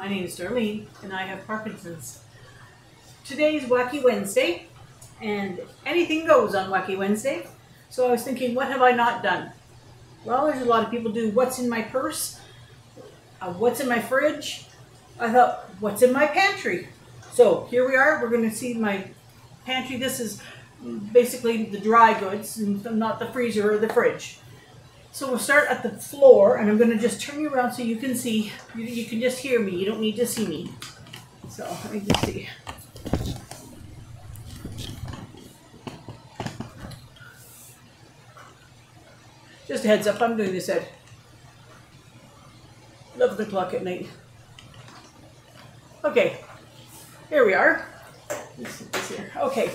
My name is Darlene, and I have Parkinson's. Today is Wacky Wednesday, and anything goes on Wacky Wednesday. So I was thinking, what have I not done? Well, there's a lot of people do what's in my purse, what's in my fridge. I thought, what's in my pantry? So here we are. We're going to see my pantry. This is basically the dry goods, and not the freezer or the fridge. So we'll start at the floor, and I'm going to just turn you around so you can see. You can just hear me. You don't need to see me. So let me just see. Just a heads up, I'm doing this at 11 o'clock at night. Okay, here we are. Let's put this here. Okay,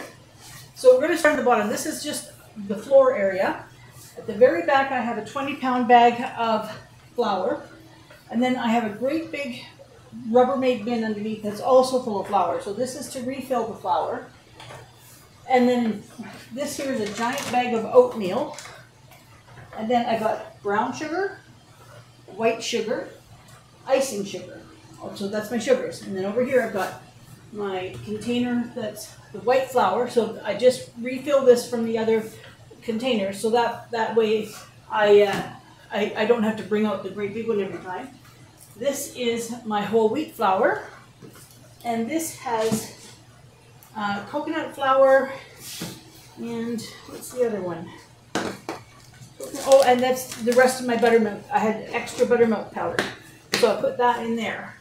so we're going to start at the bottom. This is just the floor area. At the very back, I have a 20-pound bag of flour, and then I have a great big Rubbermaid bin underneath that's also full of flour. So this is to refill the flour. And then this here is a giant bag of oatmeal. And then I got brown sugar, white sugar, icing sugar. So that's my sugars. And then over here I've got my container that's the white flour. So I just refill this from the other container, so that way I don't have to bring out the great big one every time. This is my whole wheat flour, and this has coconut flour, and what's the other one? Oh, and that's the rest of my buttermilk. I had extra buttermilk powder, so I put that in there.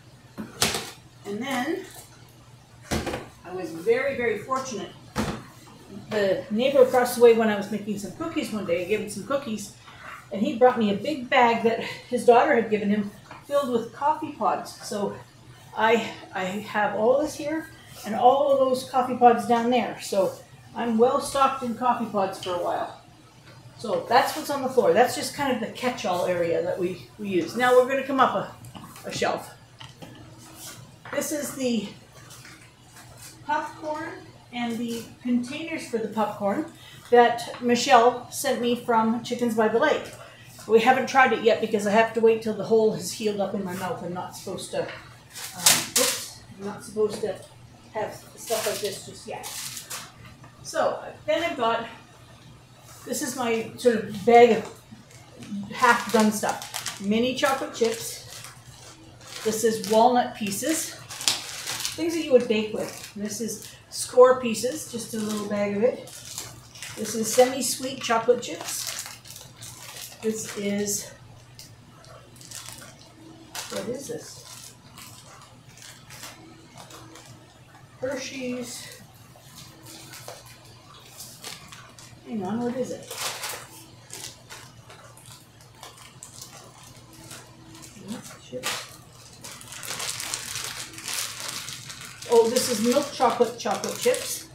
And then I was very, very fortunate. The neighbor across the way, when I was making some cookies one day, I gave him some cookies, and he brought me a big bag that his daughter had given him filled with coffee pods. So I have all this here and all of those coffee pods down there. So I'm well stocked in coffee pods for a while. So that's what's on the floor. That's just kind of the catch-all area that we use. Now we're going to come up a shelf. This is the popcorn and the containers for the popcorn that Michelle sent me from Chickens by the Lake. We haven't tried it yet because I have to wait till the hole has healed up in my mouth. I'm not supposed to, I'm not supposed to have stuff like this just yet. So then I've got, this is my sort of bag of half done stuff. Mini chocolate chips. This is walnut pieces. Things that you would bake with. This is Score pieces, just a little bag of it. This is semi-sweet chocolate chips. This is, what is this? Hershey's. Hang on, what is it? Chips. Oh, this is milk chocolate chips.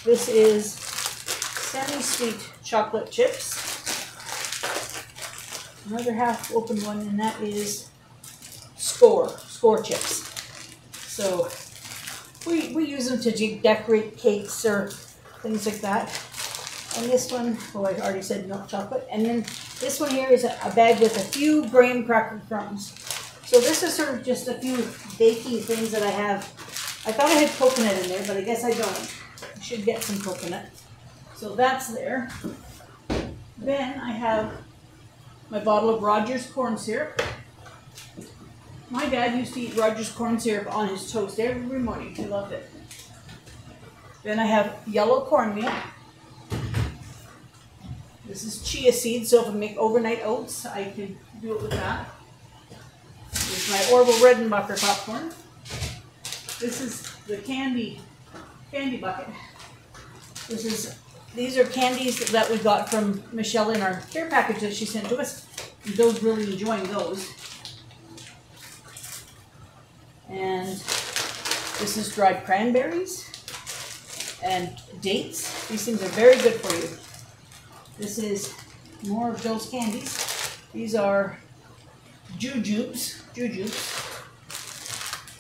This is semi-sweet chocolate chips. Another half open one, and that is Score chips. So we use them to decorate cakes or things like that. And this one, oh, I already said milk chocolate. And then this one here is a bag with a few graham cracker crumbs. So this is sort of just a few baking things that I have. I thought I had coconut in there, but I guess I don't. I should get some coconut. So that's there. Then I have my bottle of Rogers corn syrup. My dad used to eat Rogers corn syrup on his toast every morning. He loved it. Then I have yellow cornmeal. This is chia seeds, so if I make overnight oats, I can do it with that. This is my Orville Redenbacher popcorn. This is the candy bucket. These are candies that we got from Michelle in our care package that she sent to us. Those really enjoying those. And this is dried cranberries and dates. These things are very good for you. This is more of those candies. These are jujubes.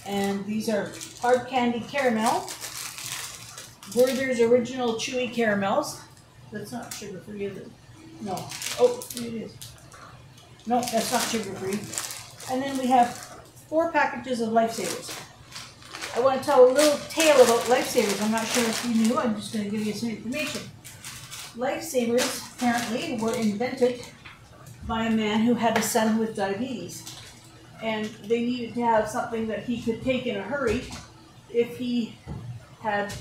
And these are hard candy caramel. Werther's Original Chewy Caramels. That's not sugar-free, is it? No. Oh, it is. No, that's not sugar-free. And then we have 4 packages of Lifesavers. I want to tell a little tale about Lifesavers. I'm not sure if you knew. I'm just going to give you some information. Lifesavers apparently were invented by a man who had a son with diabetes. And they needed to have something that he could take in a hurry if he had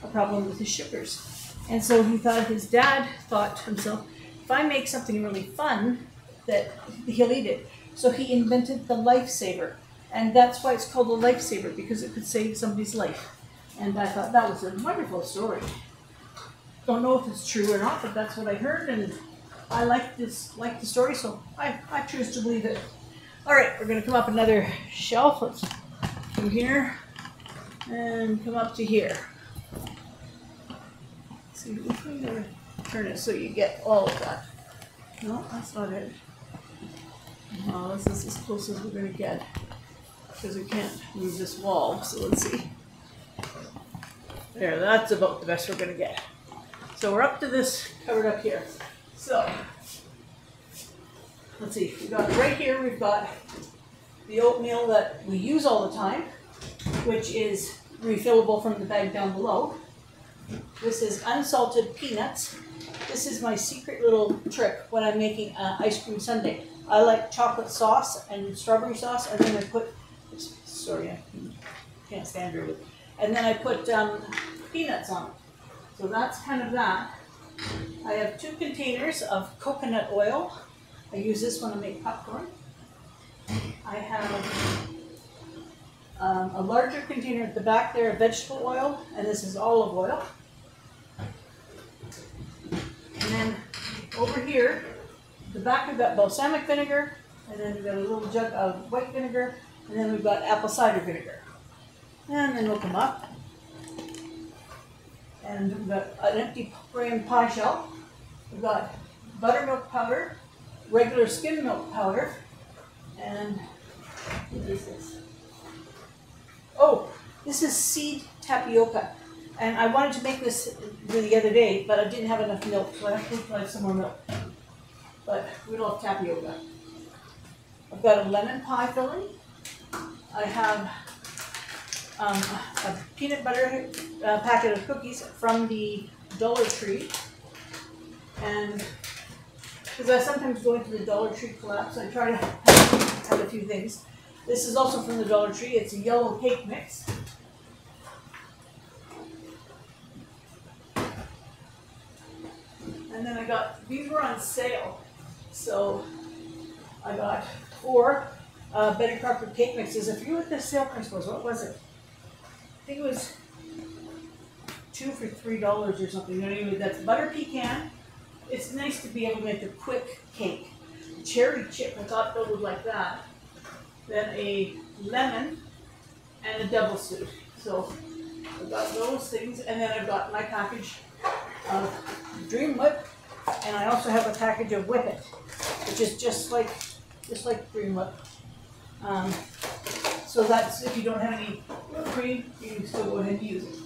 a problem with his sugars. And so his dad thought to himself, if I make something really fun, that he'll eat it. So he invented the Lifesaver. And that's why it's called a Lifesaver, because it could save somebody's life. And I thought that was a wonderful story. Don't know if it's true or not, but that's what I heard, and I like the story, so I choose to believe it. All right, we're going to come up another shelf. Let's from here and come up to here. Let's see, which way do I turn it so you get all of that? No, that's not it. Oh, this is as close as we're going to get, because we can't move this wall. So let's see. There, that's about the best we're going to get. So we're up to this covered up here. So let's see. We got right here. We've got the oatmeal that we use all the time, which is refillable from the bag down below. This is unsalted peanuts. This is my secret little trick when I'm making ice cream sundae. I like chocolate sauce and strawberry sauce, and then I put, sorry, I can't stand her with, and then I put peanuts on it. So that's kind of that. I have 2 containers of coconut oil. I use this when I make popcorn. I have a larger container at the back there of vegetable oil, and this is olive oil. And then over here, the back we've got balsamic vinegar, and then we've got a little jug of white vinegar, and then we've got apple cider vinegar. And then we'll come up. And we've got an empty frame pie shell. We've got buttermilk powder, regular skim milk powder, and what is this? Oh, this is seed tapioca. And I wanted to make this the other day, but I didn't have enough milk, so I have to have some more milk. But we don't have tapioca. I've got a lemon pie filling. I have a peanut butter packet of cookies from the Dollar Tree, and because I sometimes go into the Dollar Tree collapse, I try to have a few things. This is also from the Dollar Tree. It's a yellow cake mix. And then I got, these were on sale, so I got 4 Betty Crocker cake mixes. I forget what the sale price was. What was it? I think it was 2 for $3 or something. Anyway, that's butter pecan. It's nice to be able to make a quick cake. Cherry chip, I thought that would like that. Then a lemon and a double sweet. So I've got those things, and then I've got my package of Dream Whip, and I also have a package of Whip It, which is just like Dream Whip. So that's if you don't have any whipped cream, you can still go ahead and use it.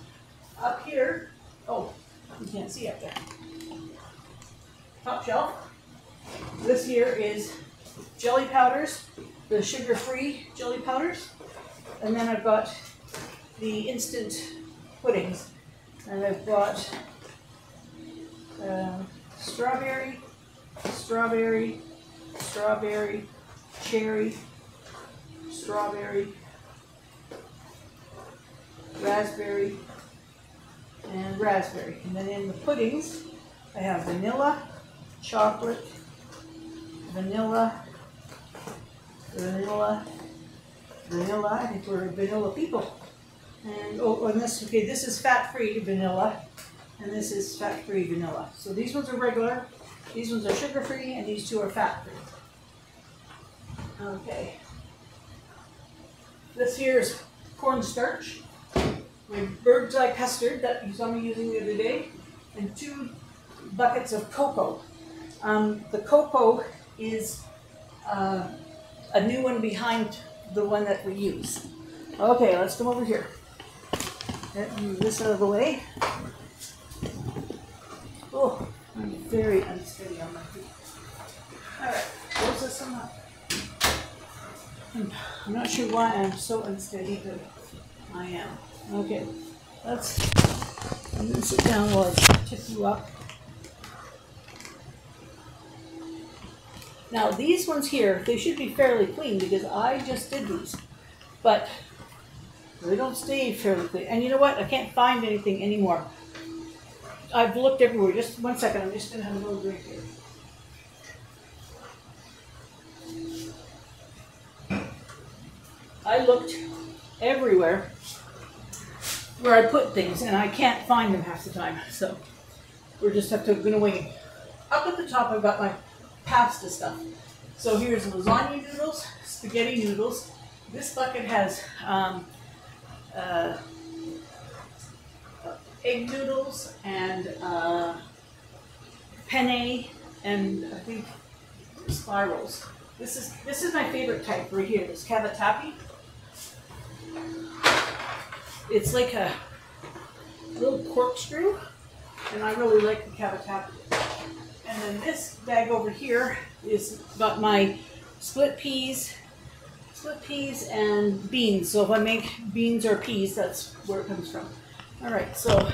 Up here, oh, you can't see up there. Top shelf. This here is jelly powders, the sugar-free jelly powders, and then I've got the instant puddings, and I've got strawberry, cherry, strawberry, raspberry, and raspberry. And then in the puddings, I have vanilla, chocolate, vanilla, I think we're vanilla people. And oh, and this, okay, this is fat-free vanilla, and this is fat-free vanilla. So these ones are regular, these ones are sugar-free, and these 2 are fat-free. Okay. This here is cornstarch, my bird's eye custard that you saw me using the other day, and 2 buckets of cocoa. The cocoa is a new one behind the one that we use. Okay, let's come over here. Let's move this out of the way. Oh, I'm very unsteady on my feet. All right, close this one up. I'm not sure why I'm so unsteady, but I am. Okay, I'm gonna sit down while I tip you up. Now these ones here, they should be fairly clean because I just did these, but they don't stay fairly clean. And you know what? I can't find anything anymore. I've looked everywhere. Just 1 second. I'm just gonna have a little drink here. I looked everywhere where I put things, and I can't find them half the time. So we're just gonna wing it. Up at the top, I've got my pasta stuff. So here's lasagna noodles, spaghetti noodles. This bucket has egg noodles and penne, and I think spirals. This is my favorite type right here. This cavatappi. It's like a little corkscrew, and I really like the cavatappi. And then this bag over here is got my split peas and beans. So if I make beans or peas, that's where it comes from. All right, so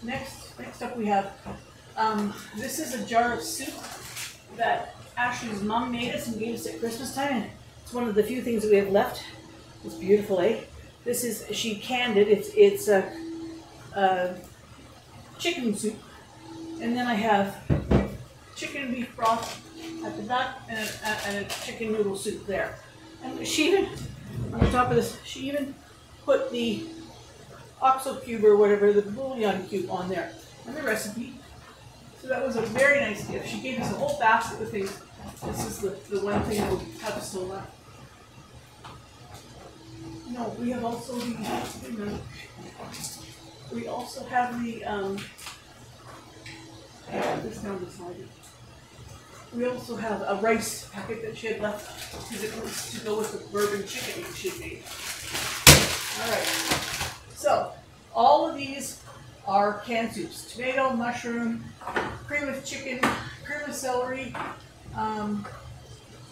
next up we have, this is a jar of soup that Ashley's mom made us and gave us at Christmas time. And it's one of the few things that we have left. It's beautiful, eh? This is, she canned it. It's a chicken soup. And then I have chicken and beef broth at the back and a chicken noodle soup there. And she even, on the top of this, she even put the oxo cube or whatever, the bouillon cube on there, and the recipe. So that was a very nice gift. She gave us a whole basket of things. This is the one thing that we have still left. No, we have also we also have the this down the side. We also have a rice packet that she had left because it was to go with the bourbon chicken that she made. All right. So all of these are canned soups: tomato, mushroom, cream of chicken, cream of celery.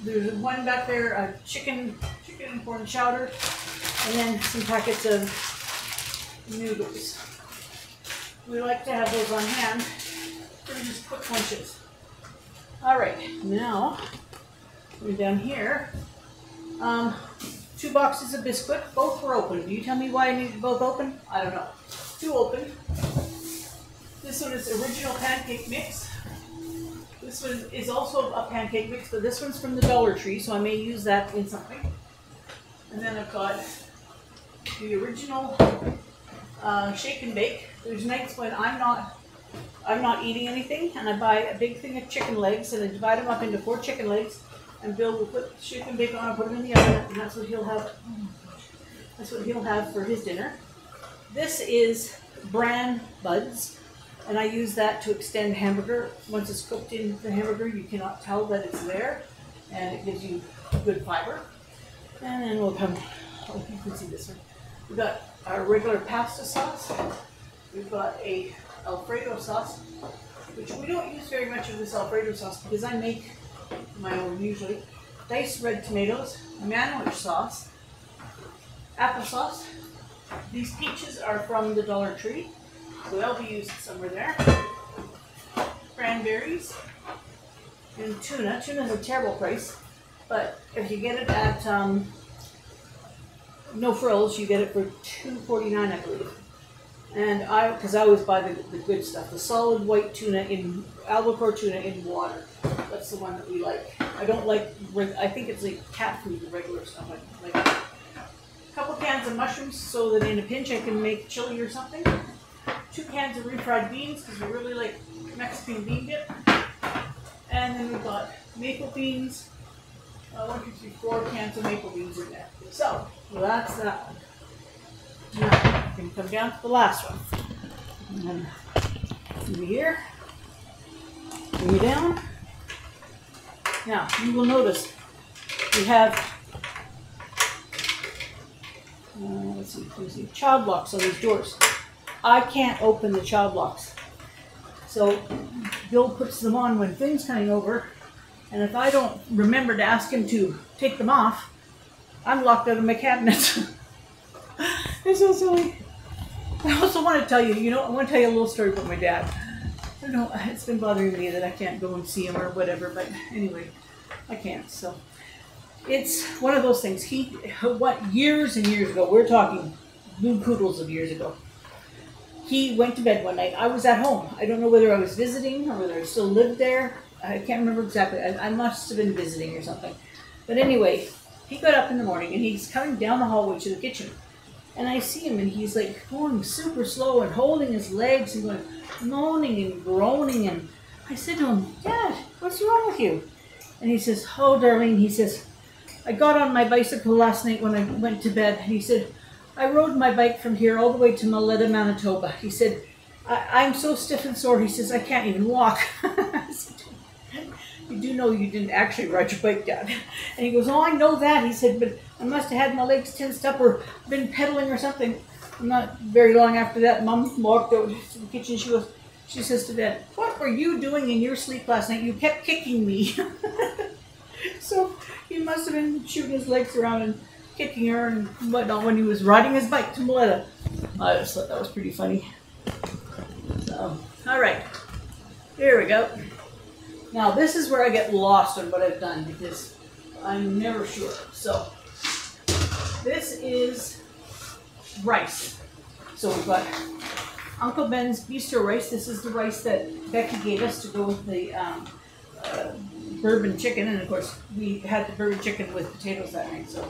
There's one back there, chicken and corn chowder, and then some packets of noodles. We like to have those on hand for just quick lunches. All right, now we're down here. 2 boxes of biscuit. Both were open. Do you tell me why I needed both open? I don't know. 2 open. This one is original pancake mix. This one is also a pancake mix, but this one's from the Dollar Tree, so I may use that in something. And then I've got the original shake and bake. There's nights when I'm not eating anything, and I buy a big thing of chicken legs, and I divide them up into 4 chicken legs, and Bill will put shake and bake on and put them in the oven, and that's what he'll have. That's what he'll have for his dinner. This is bran buds, and I use that to extend hamburger. Once it's cooked in the hamburger, you cannot tell that it's there, and it gives you good fiber. And then we'll come, oh, you can see this one. We've got our regular pasta sauce. We've got a Alfredo sauce, which we don't use very much of this Alfredo sauce because I make my own usually. Diced red tomatoes, manwich sauce, applesauce. These peaches are from the Dollar Tree, so they'll be used somewhere there. Cranberries and tuna. Tuna's a terrible price, but if you get it at No Frills, you get it for $2.49, I believe. And because I always buy the good stuff, the solid white tuna in albacore tuna in water. That's the one that we like. I don't like. I think it's like cat food, the regular stuff. I like a couple cans of mushrooms so that in a pinch I can make chili or something. 2 cans of refried beans because we really like Mexican bean dip. And then we've got maple beans. 1, 2, 3, 4 cans of maple beans in there. So that's that one. Now we can come down to the last one. And then over here, bring it down. Now you will notice we have let's see, child locks on these doors. I can't open the child locks, so Bill puts them on when Finn's coming over And if I don't remember to ask him to take them off, I'm locked out of my cabinet. It's so silly. I also want to tell you, I want to tell you a little story about my dad. I don't know, it's been bothering me that I can't go and see him or whatever, but anyway, I can't. So it's one of those things. Years and years ago, we're talking blue poodles of years ago. He went to bed one night. I was at home. I don't know whether I was visiting or whether I still lived there. I can't remember exactly. I must have been visiting or something. But anyway, he got up in the morning and he's coming down the hallway to the kitchen. And I see him and he's like going super slow and holding his legs and going moaning and groaning. And I said to him, Dad, what's wrong with you? And he says, oh, Darlene, he says, I got on my bicycle last night when I went to bed. And he said, I rode my bike from here all the way to Mylifewithparkinsons, Manitoba. He said, I'm so stiff and sore. He says, I can't even walk. I said, you do know you didn't actually ride your bike, Dad. And he goes, oh, I know that. He said, but I must have had my legs tensed up or been pedaling or something. Not very long after that, Mom walked out to the kitchen. She says to Dad, what were you doing in your sleep last night? You kept kicking me. So he must have been shooting his legs around and kicking her and whatnot when he was riding his bike to Mylifewithparkinsons. I just thought that was pretty funny. So, all right, here we go. Now this is where I get lost on what I've done because I'm never sure. So this is rice. So we've got Uncle Ben's bistro rice. This is the rice that Becky gave us to go with the bourbon chicken, and of course we had the bourbon chicken with potatoes that night. So,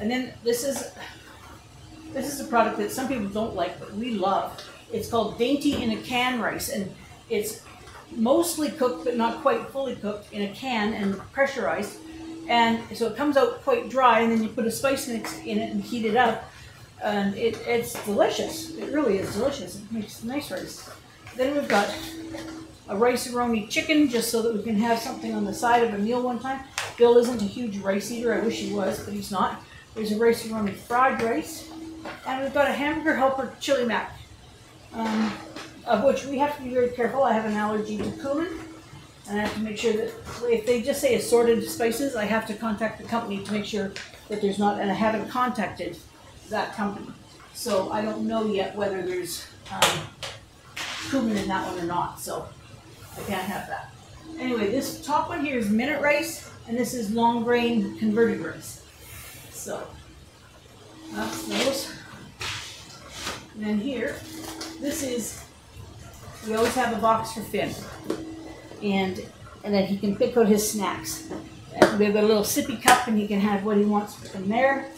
and then this is a product that some people don't like, but we love. It's called Dainty in a Can rice, and it's mostly cooked but not quite fully cooked in a can and pressurized, and so it comes out quite dry, and then you put a spice mix in it and heat it up, and it's delicious. It really is delicious. It makes nice rice. Then we've got a rice-a-roni chicken, just so that we can have something on the side of a meal one time. Bill isn't a huge rice eater. I wish he was, but he's not. There's a rice-a-roni fried rice, and we've got a hamburger helper chili mac. Of which we have to be very careful. I have an allergy to cumin, and I have to make sure that if they just say assorted spices, I have to contact the company to make sure that there's not, and I haven't contacted that company. So I don't know yet whether there's cumin in that one or not, so I can't have that. Anyway, this top one here is minute rice, and this is long grain converted rice. So that's those. And then here, this is, we always have a box for Finn, and then he can pick out his snacks. And we've got a little sippy cup, and he can have what he wants from there.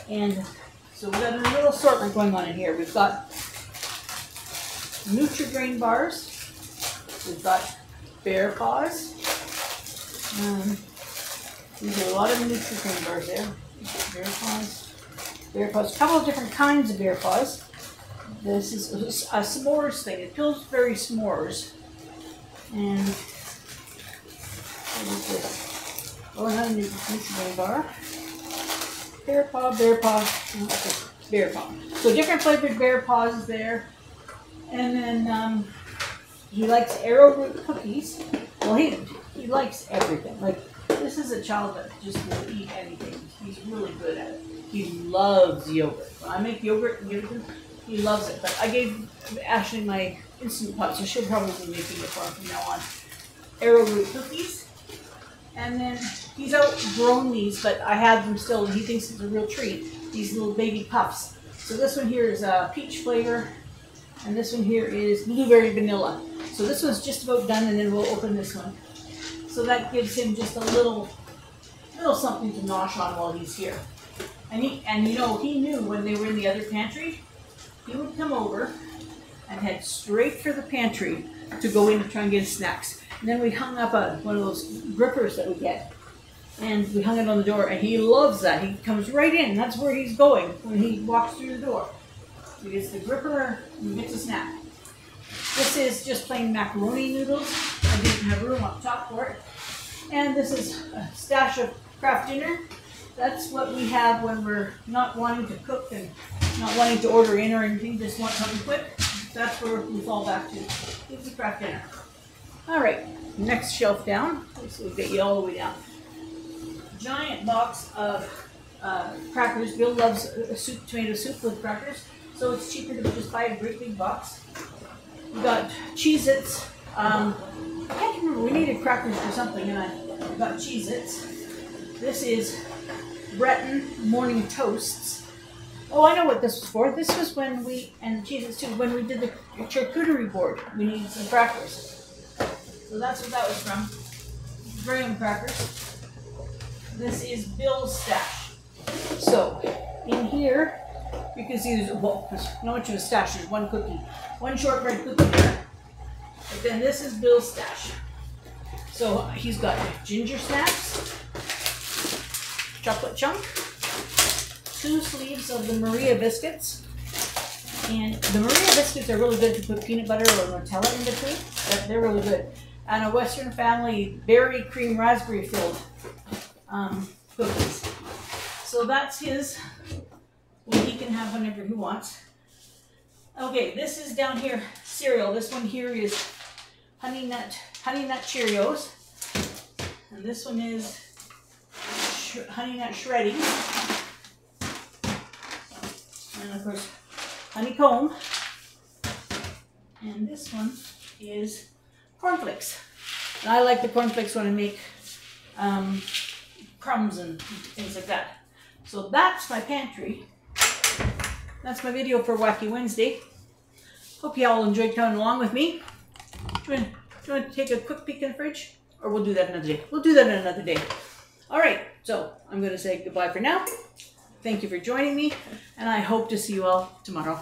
And so we've got a little assortment going on in here. We've got Nutri-Grain bars. We've got Bear Paws. These are a lot of Nutri-Grain bars there. Bear Paws. Bear Paws. A couple of different kinds of Bear Paws. This is a s'mores thing. It feels very s'mores. And what is this? Oh, another Nutri-Grain bar. Bear Paw, Bear Paw, Bear Paw. So different flavored Bear Paws is there. And then he likes arrowroot cookies. Well, he likes everything. Like, this is a child that just will eat anything. He's really good at it. He loves yogurt. When I make yogurt and give it to him, he loves it. But I gave Ashley my Instant Pot, so she'll probably be making it for him from now on. Arrowroot cookies. And then he's outgrown these, but I have them still, and he thinks it's a real treat. These little baby puffs. So this one here is peach flavor, and this one here is blueberry vanilla. So this one's just about done, and then we'll open this one. So that gives him just a little something to nosh on while he's here. And he knew when they were in the other pantry, he would come over and head straight for the pantry to go in to try and get his snacks. And then we hung up one of those grippers that we get, and we hung it on the door, and he loves that. He comes right in. That's where he's going when he walks through the door. He gets the gripper and he gets a snack. This is just plain macaroni noodles. I didn't have room up top for it. And this is a stash of Kraft Dinner. That's what we have when we're not wanting to cook and not wanting to order in or anything, just want something quick. That's where we fall back to. It's a Kraft Dinner. All right, next shelf down. This will get you all the way down. Giant box of crackers. Bill loves tomato soup with crackers, so it's cheaper to just buy a great big box. We got Cheez-Its. I can't remember, we needed crackers for something, and I got Cheez-Its. This is Breton Morning Toasts. Oh, I know what this was for. This was when we, and Cheez-Its too, when we did the charcuterie board. We needed some crackers. So that's what that was from. Graham crackers. This is Bill's stash. So, in here, you can see there's, well, not much of a stash, there's one cookie. One shortbread cookie there. But then this is Bill's stash. So he's got ginger snaps, chocolate chunk, 2 sleeves of the Maria biscuits. And the Maria biscuits are really good to put peanut butter or Nutella in between. They're really good. And a Western Family berry cream raspberry filled cookies. So that's his. Well, he can have whenever he wants. Okay, this is down here cereal. This one here is Honey Nut Cheerios, and this one is Honey Nut Shredding, and of course Honeycomb, and this one is cornflakes. And I like the cornflakes when I make crumbs and things like that. So that's my pantry. That's my video for Wacky Wednesday. Hope you all enjoyed coming along with me. Do you want to take a quick peek in the fridge? Or we'll do that another day. We'll do that another day. All right, so I'm going to say goodbye for now. Thank you for joining me, and I hope to see you all tomorrow.